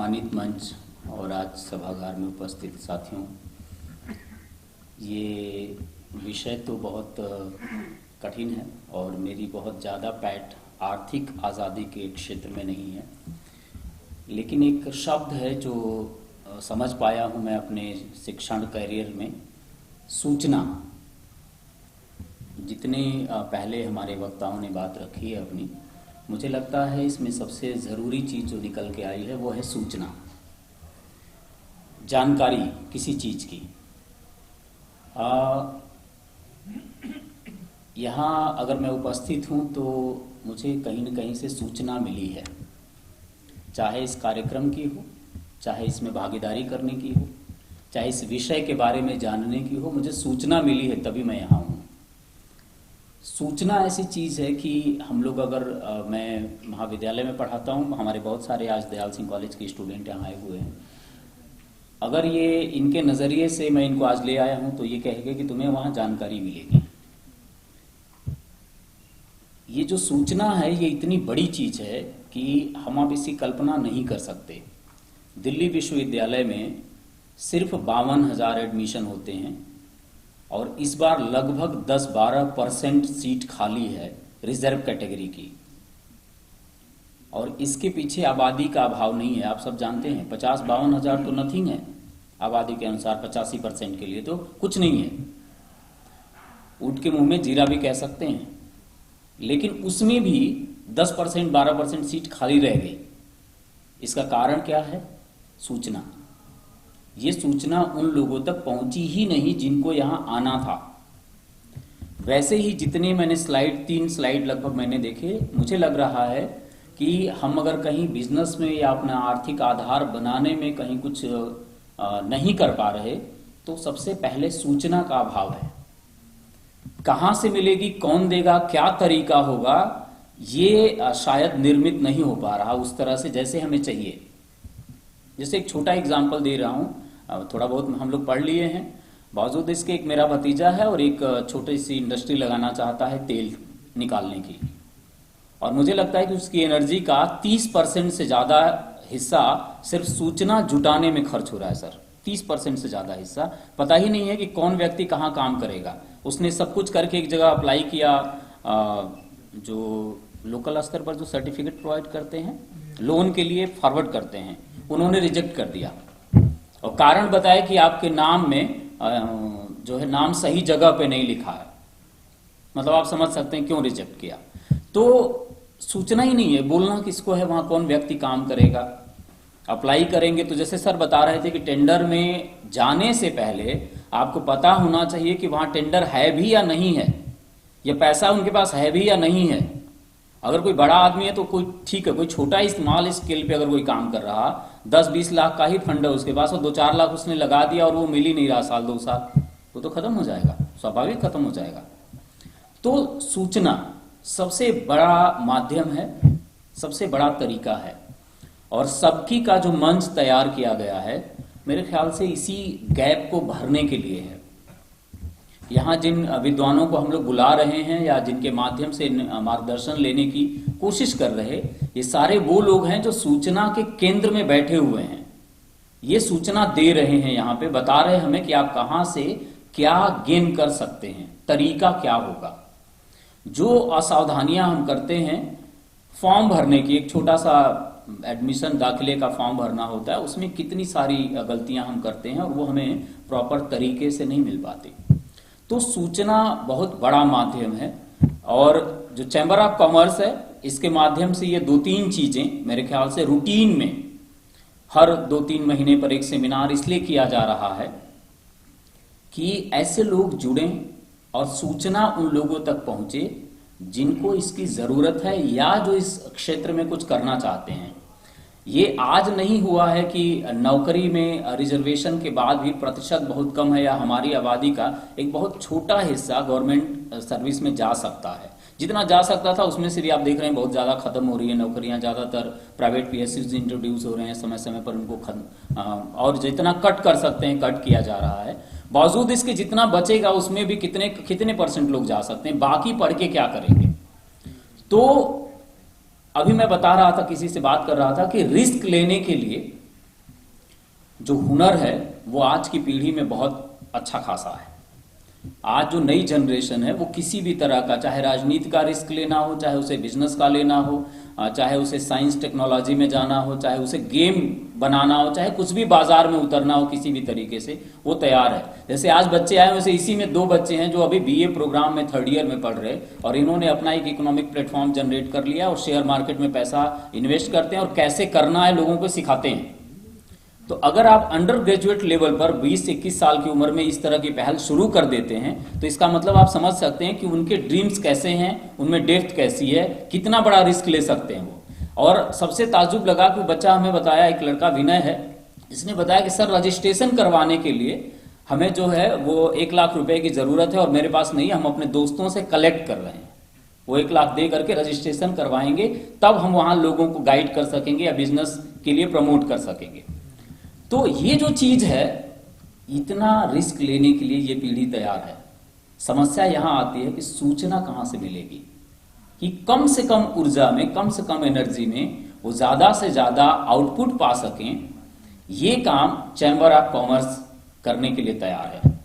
सम्मानित मंच और आज सभागार में उपस्थित साथियों, ये विषय तो बहुत कठिन है और मेरी बहुत ज़्यादा पैठ आर्थिक आज़ादी के क्षेत्र में नहीं है, लेकिन एक शब्द है जो समझ पाया हूँ मैं अपने शिक्षण करियर में, सूचना। जितने पहले हमारे वक्ताओं ने बात रखी है अपनी, मुझे लगता है इसमें सबसे ज़रूरी चीज़ जो निकल के आई है वो है सूचना, जानकारी किसी चीज़ की। यहाँ अगर मैं उपस्थित हूँ तो मुझे कहीं न कहीं से सूचना मिली है, चाहे इस कार्यक्रम की हो, चाहे इसमें भागीदारी करने की हो, चाहे इस विषय के बारे में जानने की हो, मुझे सूचना मिली है तभी मैं यहाँ हूँ। सूचना ऐसी चीज़ है कि हम लोग अगर मैं महाविद्यालय में पढ़ाता हूँ, हमारे बहुत सारे आज दयाल सिंह कॉलेज के स्टूडेंट यहाँ आए हुए हैं। अगर ये इनके नज़रिए से मैं इनको आज ले आया हूँ तो ये कहेंगे कि तुम्हें वहाँ जानकारी मिलेगी। ये जो सूचना है ये इतनी बड़ी चीज़ है कि हम अब इसकी कल्पना नहीं कर सकते। दिल्ली विश्वविद्यालय में सिर्फ 52,000 एडमिशन होते हैं और इस बार लगभग 10-12% सीट खाली है रिजर्व कैटेगरी की, और इसके पीछे आबादी का अभाव नहीं है। आप सब जानते हैं 50-52,000 तो नथिंग है, आबादी के अनुसार 85% के लिए तो कुछ नहीं है, ऊंट के मुंह में जीरा भी कह सकते हैं। लेकिन उसमें भी 10% 12% सीट खाली रह गई। इसका कारण क्या है? सूचना। ये सूचना उन लोगों तक पहुंची ही नहीं जिनको यहां आना था। वैसे ही जितने मैंने तीन स्लाइड लगभग मैंने देखे, मुझे लग रहा है कि हम अगर कहीं बिजनेस में या अपना आर्थिक आधार बनाने में कहीं कुछ नहीं कर पा रहे तो सबसे पहले सूचना का अभाव है। कहां से मिलेगी, कौन देगा, क्या तरीका होगा, ये शायद निर्मित नहीं हो पा रहा उस तरह से जैसे हमें चाहिए। जैसे एक छोटा एग्जाम्पल दे रहा हूं, थोड़ा बहुत हम लोग पढ़ लिए हैं, बावजूद इसके एक मेरा भतीजा है और एक छोटी सी इंडस्ट्री लगाना चाहता है तेल निकालने की, और मुझे लगता है कि उसकी एनर्जी का 30% से ज्यादा हिस्सा सिर्फ सूचना जुटाने में खर्च हो रहा है सर। 30% से ज्यादा हिस्सा, पता ही नहीं है कि कौन व्यक्ति कहाँ काम करेगा। उसने सब कुछ करके एक जगह अप्लाई किया, जो लोकल स्तर पर जो सर्टिफिकेट प्रोवाइड करते हैं, लोन के लिए फॉरवर्ड करते हैं, उन्होंने रिजेक्ट कर दिया और कारण बताया कि आपके नाम में जो है नाम सही जगह पे नहीं लिखा है। मतलब आप समझ सकते हैं क्यों रिजेक्ट किया। तो सूचना ही नहीं है, बोलना किसको है, वहां कौन व्यक्ति काम करेगा। अप्लाई करेंगे तो जैसे सर बता रहे थे कि टेंडर में जाने से पहले आपको पता होना चाहिए कि वहां टेंडर है भी या नहीं है, या पैसा उनके पास है भी या नहीं है। अगर कोई बड़ा आदमी है तो कोई ठीक है, कोई छोटा स्मॉल स्केल पे अगर कोई काम कर रहा, 10-20 लाख का ही फंड है उसके पास और 2-4 लाख उसने लगा दिया और वो मिल ही नहीं रहा साल 2 साल, वो तो खत्म हो जाएगा, स्वाभाविक खत्म हो जाएगा। तो सूचना सबसे बड़ा माध्यम है, सबसे बड़ा तरीका है, और सबकी का जो मंच तैयार किया गया है मेरे ख्याल से इसी गैप को भरने के लिए है। यहाँ जिन विद्वानों को हम लोग बुला रहे हैं या जिनके माध्यम से मार्गदर्शन लेने की कोशिश कर रहे, ये सारे वो लोग हैं जो सूचना के केंद्र में बैठे हुए हैं। ये सूचना दे रहे हैं, यहाँ पे बता रहे हमें कि आप कहाँ से क्या गेन कर सकते हैं, तरीका क्या होगा। जो असावधानियां हम करते हैं, फॉर्म भरने की, एक छोटा सा एडमिशन दाखिले का फॉर्म भरना होता है, उसमें कितनी सारी गलतियां हम करते हैं और वो हमें प्रॉपर तरीके से नहीं मिल पाती। तो सूचना बहुत बड़ा माध्यम है, और जो चैम्बर ऑफ कॉमर्स है इसके माध्यम से ये 2-3 चीजें मेरे ख्याल से रूटीन में हर 2-3 महीने पर एक सेमिनार इसलिए किया जा रहा है कि ऐसे लोग जुड़ें और सूचना उन लोगों तक पहुंचे जिनको इसकी जरूरत है या जो इस क्षेत्र में कुछ करना चाहते हैं। ये आज नहीं हुआ है कि नौकरी में रिजर्वेशन के बाद भी प्रतिशत बहुत कम है या हमारी आबादी का एक बहुत छोटा हिस्सा गवर्नमेंट सर्विस में जा सकता है। जितना जा सकता था उसमें से भी आप देख रहे हैं बहुत ज्यादा खत्म हो रही है नौकरियां, ज्यादातर प्राइवेट पीएसयूज इंट्रोड्यूस हो रहे हैं, समय समय पर उनको और जितना कट कर सकते हैं कट किया जा रहा है। बावजूद इसके जितना बचेगा उसमें भी कितने परसेंट लोग जा सकते हैं, बाकी पढ़ के क्या करेंगे। तो अभी मैं बता रहा था, किसी से बात कर रहा था कि रिस्क लेने के लिए जो हुनर है वो आज की पीढ़ी में बहुत अच्छा खासा है। आज जो नई जनरेशन है वो किसी भी तरह का, चाहे राजनीति का रिस्क लेना हो, चाहे उसे बिजनेस का लेना हो, चाहे उसे साइंस टेक्नोलॉजी में जाना हो, चाहे उसे गेम बनाना हो, चाहे कुछ भी बाजार में उतरना हो किसी भी तरीके से, वो तैयार है। जैसे आज बच्चे आए, वैसे इसी में 2 बच्चे हैं जो अभी बीए प्रोग्राम में 3rd ईयर में पढ़ रहे, और इन्होंने अपना एक इकोनॉमिक प्लेटफॉर्म जनरेट कर लिया और शेयर मार्केट में पैसा इन्वेस्ट करते हैं और कैसे करना है लोगों को सिखाते हैं। तो अगर आप अंडर ग्रेजुएट लेवल पर 20 से 21 साल की उम्र में इस तरह की पहल शुरू कर देते हैं, तो इसका मतलब आप समझ सकते हैं कि उनके ड्रीम्स कैसे हैं, उनमें डेप्थ कैसी है, कितना बड़ा रिस्क ले सकते हैं वो। और सबसे ताज्जुब लगा कि बच्चा हमें बताया, एक लड़का विनय है, इसने बताया कि सर रजिस्ट्रेशन करवाने के लिए हमें जो है वो 1 लाख रुपए की जरूरत है और मेरे पास नहीं, हम अपने दोस्तों से कलेक्ट कर रहे हैं। वो 1 लाख दे करके रजिस्ट्रेशन करवाएंगे, तब हम वहां लोगों को गाइड कर सकेंगे या बिजनेस के लिए प्रमोट कर सकेंगे। तो ये जो चीज है, इतना रिस्क लेने के लिए ये पीढ़ी तैयार है। समस्या यहां आती है कि सूचना कहां से मिलेगी कि कम से कम ऊर्जा में, कम से कम एनर्जी में वो ज्यादा से ज्यादा आउटपुट पा सकें। ये काम चैम्बर ऑफ कॉमर्स करने के लिए तैयार है।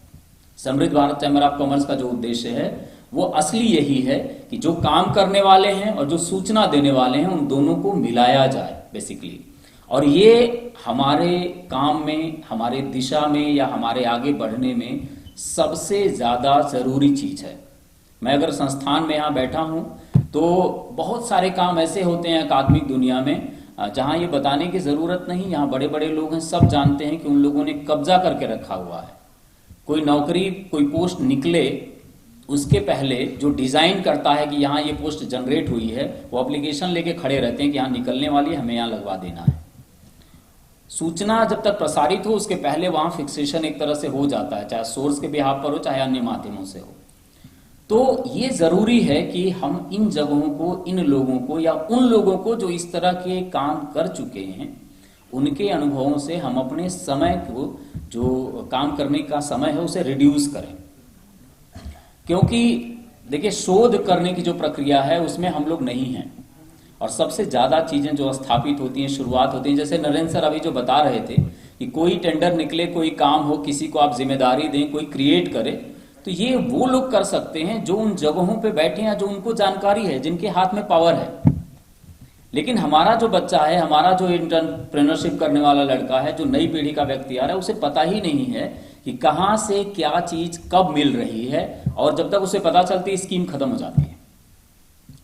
समृद्ध भारत चैम्बर ऑफ कॉमर्स का जो उद्देश्य है वो असली यही है कि जो काम करने वाले हैं और जो सूचना देने वाले हैं, उन दोनों को मिलाया जाए बेसिकली। और ये हमारे काम में, हमारे दिशा में या हमारे आगे बढ़ने में सबसे ज्यादा जरूरी चीज है। मैं अगर संस्थान में यहां बैठा हूं तो बहुत सारे काम ऐसे होते हैं अकादमिक दुनिया में जहां ये बताने की जरूरत नहीं, यहां बड़े बड़े लोग हैं, सब जानते हैं कि उन लोगों ने कब्जा करके रखा हुआ है। कोई नौकरी, कोई पोस्ट निकले उसके पहले जो डिजाइन करता है कि यहाँ ये पोस्ट जनरेट हुई है, वो एप्लीकेशन लेके खड़े रहते हैं कि यहाँ निकलने वाली है, हमें यहाँ लगवा देना है। सूचना जब तक प्रसारित हो उसके पहले वहां फिक्सेशन एक तरह से हो जाता है, चाहे सोर्स के बिहाफ पर हो चाहे अन्य माध्यमों से हो। तो ये जरूरी है कि हम इन जगहों को, इन लोगों को या उन लोगों को जो इस तरह के काम कर चुके हैं, उनके अनुभवों से हम अपने समय को, जो काम करने का समय है, उसे रिड्यूस करें। क्योंकि देखिए, शोध करने की जो प्रक्रिया है उसमें हम लोग नहीं हैं, और सबसे ज्यादा चीजें जो स्थापित होती हैं, शुरुआत होती हैं, जैसे नरेंद्र सर अभी जो बता रहे थे कि कोई टेंडर निकले, कोई काम हो, किसी को आप जिम्मेदारी दें, कोई क्रिएट करे, तो ये वो लोग कर सकते हैं जो उन जगहों पे बैठे हैं, जो उनको जानकारी है, जिनके हाथ में पावर है। लेकिन हमारा जो बच्चा है, हमारा जो एंटरप्रेन्योरशिप करने वाला लड़का है, जो नई पीढ़ी का व्यक्ति आ रहा है, उसे पता ही नहीं है कि कहां से क्या चीज कब मिल रही है, और जब तक उसे पता चलती है स्कीम खत्म हो जाती है,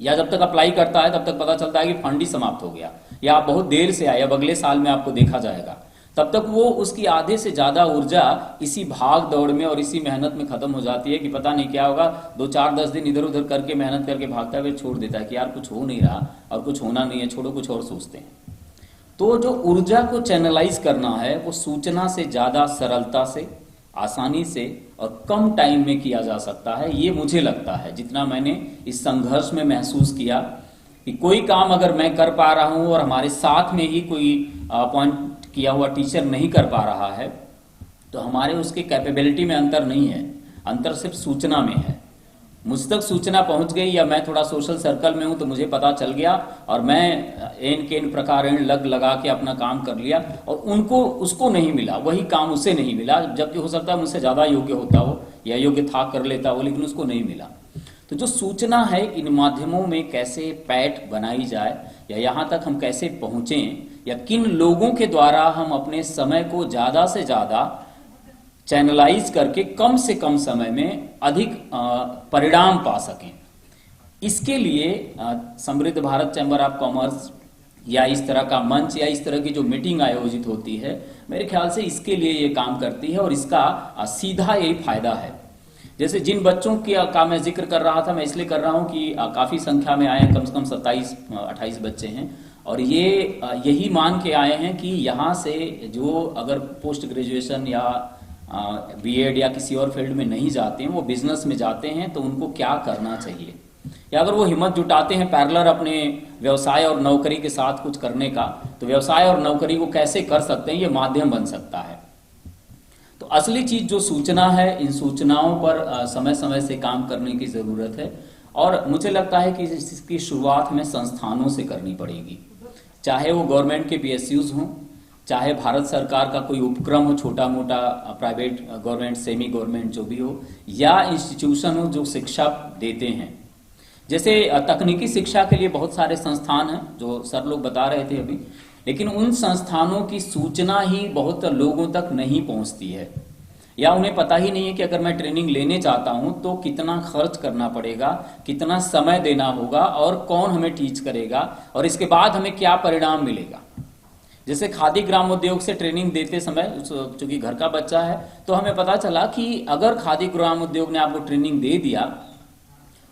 या जब तक अप्लाई करता है तब तक पता चलता है कि फंड ही समाप्त हो गया, या आप बहुत देर से आए, अब अगले साल में आपको देखा जाएगा, तब तक वो उसकी आधे से ज्यादा ऊर्जा इसी भाग दौड़ में और इसी मेहनत में खत्म हो जाती है कि पता नहीं क्या होगा। 2-4-10 दिन इधर उधर करके मेहनत करके भागता हुए छोड़ देता है कि यार कुछ हो नहीं रहा और कुछ होना नहीं है, छोड़ो, कुछ और सोचते हैं। तो जो ऊर्जा को चैनलाइज करना है वो सूचना से ज्यादा सरलता से, आसानी से और कम टाइम में किया जा सकता है। ये मुझे लगता है, जितना मैंने इस संघर्ष में महसूस किया कि कोई काम अगर मैं कर पा रहा हूं और हमारे साथ में ही कोई अपॉइंट किया हुआ टीचर नहीं कर पा रहा है, तो हमारे उसके कैपेबिलिटी में अंतर नहीं है, अंतर सिर्फ सूचना में है। मुझ तक सूचना पहुंच गई, या मैं थोड़ा सोशल सर्कल में हूं तो मुझे पता चल गया और मैं एन के प्रकार लगा के अपना काम कर लिया, और उनको उसको नहीं मिला, वही काम उसे नहीं मिला, जबकि हो सकता है मुझसे ज्यादा योग्य होता हो या योग्य था, कर लेता हो, लेकिन उसको नहीं मिला। तो जो सूचना है, इन माध्यमों में कैसे पैठ बनाई जाए, या यहाँ तक हम कैसे पहुंचें, या किन लोगों के द्वारा हम अपने समय को ज्यादा से ज्यादा चैनलाइज करके कम से कम समय में अधिक परिणाम पा सकें, इसके लिए समृद्ध भारत चैम्बर ऑफ कॉमर्स या इस तरह का मंच या इस तरह की जो मीटिंग आयोजित होती है, मेरे ख्याल से इसके लिए ये काम करती है, और इसका सीधा यही फायदा है। जैसे जिन बच्चों का मैं जिक्र कर रहा था, मैं इसलिए कर रहा हूं कि काफी संख्या में आए हैं, कम से कम 27-28 बच्चे हैं, और ये यही मान के आए हैं कि यहाँ से जो अगर पोस्ट ग्रेजुएशन या बीएड या किसी और फील्ड में नहीं जाते हैं, वो बिजनेस में जाते हैं, तो उनको क्या करना चाहिए, या अगर वो हिम्मत जुटाते हैं पैरेलल अपने व्यवसाय और नौकरी के साथ कुछ करने का, तो व्यवसाय और नौकरी को कैसे कर सकते हैं, ये माध्यम बन सकता है। तो असली चीज जो सूचना है, इन सूचनाओं पर समय समय से काम करने की जरूरत है, और मुझे लगता है कि इसकी शुरुआत हमें संस्थानों से करनी पड़ेगी, चाहे वो गवर्नमेंट के पीएसयूज हों, चाहे भारत सरकार का कोई उपक्रम हो, छोटा मोटा प्राइवेट, गवर्नमेंट, सेमी गवर्नमेंट जो भी हो, या इंस्टीट्यूशन हो जो शिक्षा देते हैं। जैसे तकनीकी शिक्षा के लिए बहुत सारे संस्थान हैं जो सर लोग बता रहे थे अभी, लेकिन उन संस्थानों की सूचना ही बहुत लोगों तक नहीं पहुंचती है, या उन्हें पता ही नहीं है कि अगर मैं ट्रेनिंग लेने चाहता हूं तो कितना खर्च करना पड़ेगा, कितना समय देना होगा और कौन हमें टीच करेगा और इसके बाद हमें क्या परिणाम मिलेगा। जैसे खादी ग्राम उद्योग से ट्रेनिंग देते समय, चूंकि घर का बच्चा है, तो हमें पता चला कि अगर खादी ग्राम उद्योग ने आपको ट्रेनिंग दे दिया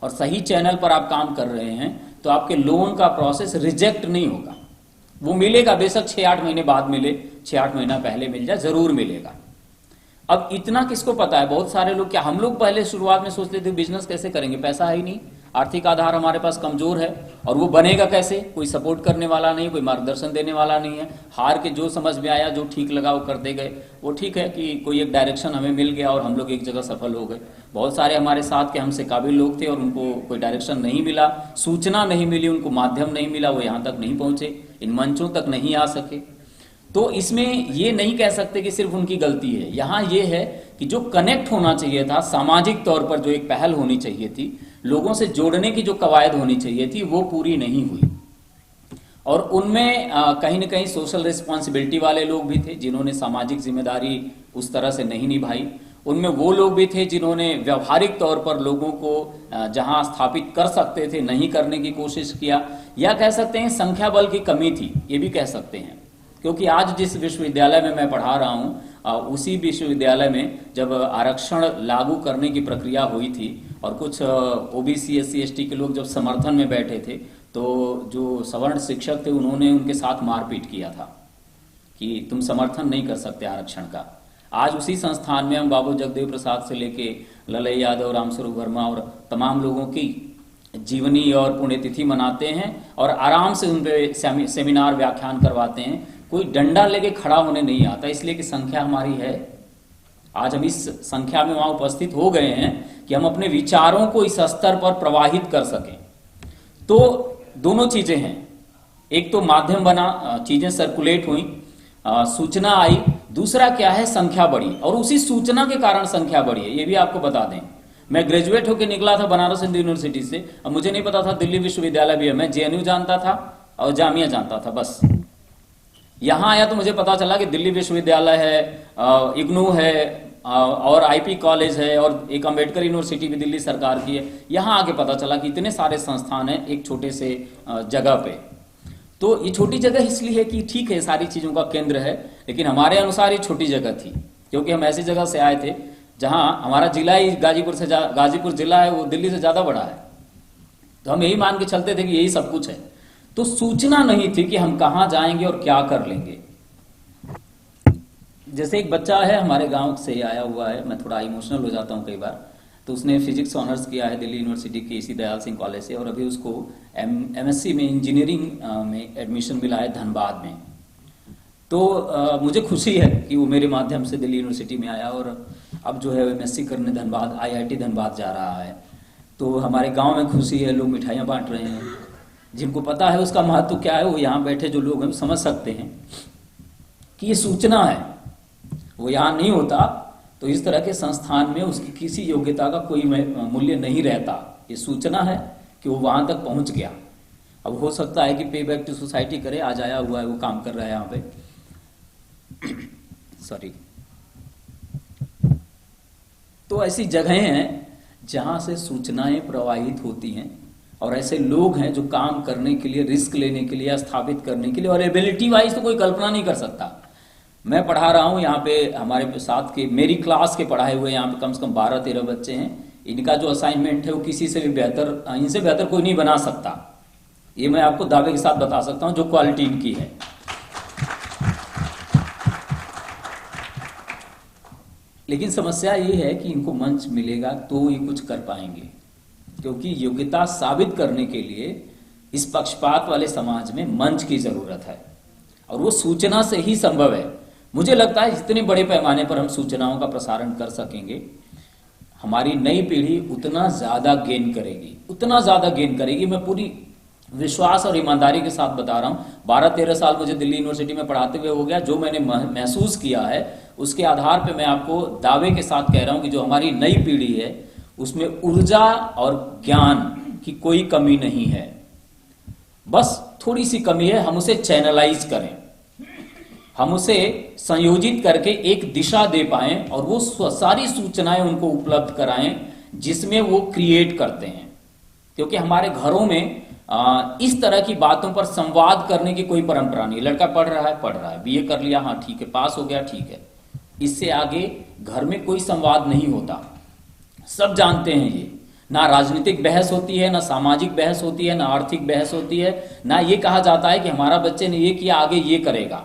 और सही चैनल पर आप काम कर रहे हैं तो आपके लोन का प्रोसेस रिजेक्ट नहीं होगा। वो मिलेगा, बेशक 6-8 महीने बाद मिले, 6-8 महीना पहले मिल जाए, जरूर मिलेगा। अब इतना किसको पता है? बहुत सारे लोग। क्या हम लोग पहले शुरुआत में सोचते थे बिजनेस कैसे करेंगे, पैसा है ही नहीं, आर्थिक आधार हमारे पास कमजोर है, और वो बनेगा कैसे? कोई सपोर्ट करने वाला नहीं, कोई मार्गदर्शन देने वाला नहीं है। हार के जो समझ में आया, जो ठीक लगा वो करते गए। वो ठीक है कि कोई एक डायरेक्शन हमें मिल गया और हम लोग एक जगह सफल हो गए। बहुत सारे हमारे साथ के हमसे काबिल लोग थे और उनको कोई डायरेक्शन नहीं मिला, सूचना नहीं मिली, उनको माध्यम नहीं मिला, वो यहाँ तक नहीं पहुंचे, इन मंचों तक नहीं आ सके। तो इसमें ये नहीं कह सकते कि सिर्फ उनकी गलती है। यहाँ ये है कि जो कनेक्ट होना चाहिए था, सामाजिक तौर पर जो एक पहल होनी चाहिए थी, लोगों से जोड़ने की जो कवायद होनी चाहिए थी, वो पूरी नहीं हुई। और उनमें कहीं ना कहीं सोशल रिस्पॉन्सिबिलिटी वाले लोग भी थे जिन्होंने सामाजिक जिम्मेदारी उस तरह से नहीं निभाई। उनमें वो लोग भी थे जिन्होंने व्यवहारिक तौर पर लोगों को जहां स्थापित कर सकते थे नहीं करने की कोशिश किया, या कह सकते हैं संख्या बल की कमी थी, ये भी कह सकते हैं। क्योंकि आज जिस विश्वविद्यालय में मैं पढ़ा रहा हूँ, उसी विश्वविद्यालय में जब आरक्षण लागू करने की प्रक्रिया हुई थी और कुछ ओबीसी, एससी, एसटी के लोग जब समर्थन में बैठे थे, तो जो सवर्ण शिक्षक थे उन्होंने उनके साथ मारपीट किया था कि तुम समर्थन नहीं कर सकते आरक्षण का। आज उसी संस्थान में हम बाबू जगदेव प्रसाद से लेके ललई यादव, रामस्वरूप वर्मा और तमाम लोगों की जीवनी और पुण्यतिथि मनाते हैं और आराम से उन पे सेमिनार, व्याख्यान करवाते हैं। कोई डंडा लेके खड़ा होने नहीं आता, इसलिए कि संख्या हमारी है। आज हम इस संख्या में वहां उपस्थित हो गए हैं कि हम अपने विचारों को इस स्तर पर प्रवाहित कर सकें। तो दोनों चीजें हैं, एक तो माध्यम बना, चीजें सर्कुलेट हुई, सूचना आई, दूसरा क्या है, संख्या बढ़ी, और उसी सूचना के कारण संख्या बढ़ी है। ये भी आपको बता दें, मैं ग्रेजुएट होकर निकला था बनारस हिंदू यूनिवर्सिटी से, अब मुझे नहीं पता था दिल्ली विश्वविद्यालय भी है। मैं जेएनयू जानता था और जामिया जानता था, बस। यहां आया तो मुझे पता चला कि दिल्ली विश्वविद्यालय है, इग्नू है, और आईपी कॉलेज है, और एक अंबेडकर यूनिवर्सिटी भी दिल्ली सरकार की है। यहां आके पता चला कि इतने सारे संस्थान हैं एक छोटे से जगह पे। तो ये छोटी जगह इसलिए है कि ठीक है सारी चीजों का केंद्र है, लेकिन हमारे अनुसार ये छोटी जगह थी, क्योंकि हम ऐसी जगह से आए थे जहां हमारा जिला ही गाजीपुर जिला है, वो दिल्ली से ज्यादा बड़ा है। तो हम यही मान के चलते थे कि यही सब कुछ है। तो सूचना नहीं थी कि हम कहां जाएंगे और क्या कर लेंगे। जैसे एक बच्चा है हमारे गांव से आया हुआ है, मैं थोड़ा इमोशनल हो जाता हूं कई बार, तो उसने फिजिक्स ऑनर्स किया है दिल्ली यूनिवर्सिटी के इसी दयाल सिंह कॉलेज से, और अभी उसको एमएससी में इंजीनियरिंग में एडमिशन मिला है धनबाद में। तो मुझे खुशी है कि वो मेरे माध्यम से दिल्ली यूनिवर्सिटी में आया और अब जो है एमएससी करने धनबाद, आईआईटी धनबाद जा रहा है। तो हमारे गांव में खुशी है, लोग मिठाइयाँ बांट रहे हैं। जिनको पता है उसका महत्व क्या है, वो यहाँ बैठे जो लोग हैं समझ सकते हैं कि ये सूचना है। वो यहाँ नहीं होता तो इस तरह के संस्थान में उसकी किसी योग्यता का कोई मूल्य नहीं रहता। ये सूचना है कि वो वहां तक पहुंच गया। अब हो सकता है कि पे बैक टू सोसाइटी करे, आज आया हुआ है, वो काम कर रहा है यहाँ पे सॉरी। तो ऐसी जगहें हैं जहां से सूचनाएं प्रवाहित होती हैं, और ऐसे लोग हैं जो काम करने के लिए, रिस्क लेने के लिए, स्थापित करने के लिए, और एबिलिटी वाइज तो कोई कल्पना नहीं कर सकता। मैं पढ़ा रहा हूँ यहाँ पे, हमारे साथ के मेरी क्लास के पढ़ाए हुए यहाँ पे कम से कम 12-13 बच्चे हैं। इनका जो असाइनमेंट है वो किसी से भी बेहतर, इनसे बेहतर कोई नहीं बना सकता। ये मैं आपको दावे के साथ बता सकता हूँ जो क्वालिटी इनकी है। लेकिन समस्या ये है कि इनको मंच मिलेगा तो ये कुछ कर पाएंगे, क्योंकि योग्यता साबित करने के लिए इस पक्षपात वाले समाज में मंच की जरूरत है, और वो सूचना से ही संभव है। मुझे लगता है जितने बड़े पैमाने पर हम सूचनाओं का प्रसारण कर सकेंगे, हमारी नई पीढ़ी उतना ज्यादा गेन करेगी, उतना ज्यादा गेन करेगी। मैं पूरी विश्वास और ईमानदारी के साथ बता रहा हूँ, 12-13 साल मुझे दिल्ली यूनिवर्सिटी में पढ़ाते हुए हो गया। जो मैंने महसूस किया है उसके आधार पे मैं आपको दावे के साथ कह रहा हूँ कि जो हमारी नई पीढ़ी है उसमें ऊर्जा और ज्ञान की कोई कमी नहीं है, बस थोड़ी सी कमी है। हम उसे चैनलाइज करें, हम उसे संयोजित करके एक दिशा दे पाएं और वो सारी सूचनाएं उनको उपलब्ध कराएं जिसमें वो क्रिएट करते हैं। क्योंकि हमारे घरों में इस तरह की बातों पर संवाद करने की कोई परंपरा नहीं। लड़का पढ़ रहा है, बीए कर लिया, हाँ ठीक है, पास हो गया, ठीक है, इससे आगे घर में कोई संवाद नहीं होता। सब जानते हैं ये, ना राजनीतिक बहस होती है, ना सामाजिक बहस होती है, ना आर्थिक बहस होती है, ना ये कहा जाता है कि हमारा बच्चे ने ये किया आगे ये करेगा,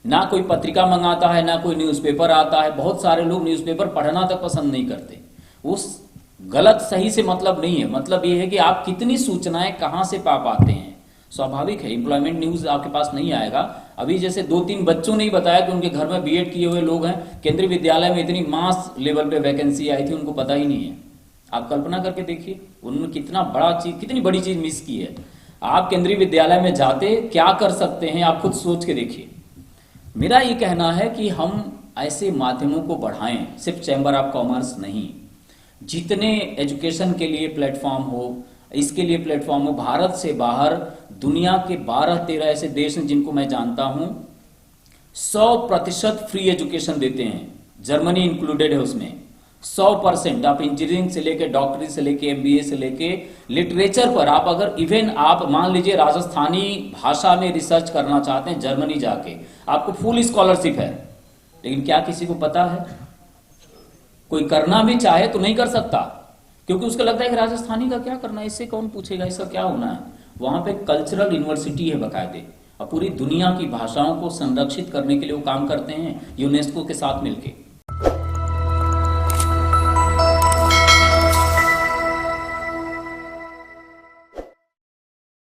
ना कोई पत्रिका मंगाता है, ना कोई न्यूज़पेपर आता है। बहुत सारे लोग न्यूज़पेपर पढ़ना तक पसंद नहीं करते। उस गलत सही से मतलब नहीं है, मतलब ये है कि आप कितनी सूचनाएं कहां से पा पाते हैं। स्वाभाविक है एम्प्लॉयमेंट न्यूज आपके पास नहीं आएगा। अभी जैसे 2-3 बच्चों ने ही बताया कि उनके घर में बीएड किए हुए लोग हैं, केंद्रीय विद्यालय में इतनी मास लेवल पे वैकेंसी आई थी, उनको पता ही नहीं है। आप कल्पना करके देखिए उन्होंने कितनी बड़ी चीज मिस की है। आप केंद्रीय विद्यालय में जाते क्या कर सकते हैं, आप खुद सोच के देखिए। मेरा ये कहना है कि हम ऐसे माध्यमों को बढ़ाएं, सिर्फ चैम्बर ऑफ कॉमर्स नहीं, जितने एजुकेशन के लिए प्लेटफॉर्म हो, इसके लिए प्लेटफॉर्म हो। भारत से बाहर दुनिया के 12-13 ऐसे देश हैं जिनको मैं जानता हूं 100% फ्री एजुकेशन देते हैं। जर्मनी इंक्लूडेड है उसमें। 100% आप इंजीनियरिंग से लेके डॉक्टरी से लेके एमबीए से लेके लिटरेचर पर, आप अगर इवन आप मान लीजिए राजस्थानी भाषा में रिसर्च करना चाहते हैं जर्मनी जाके, आपको फुल स्कॉलरशिप है। लेकिन क्या किसी को पता है? कोई करना भी चाहे तो नहीं कर सकता, क्योंकि उसको लगता है कि राजस्थानी का क्या करना है, इससे कौन पूछेगा, इसका क्या होना है। वहां पे कल्चरल यूनिवर्सिटी है बकायदे, और पूरी दुनिया की भाषाओं को संरक्षित करने के लिए वो काम करते हैं यूनेस्को के साथ मिलकर।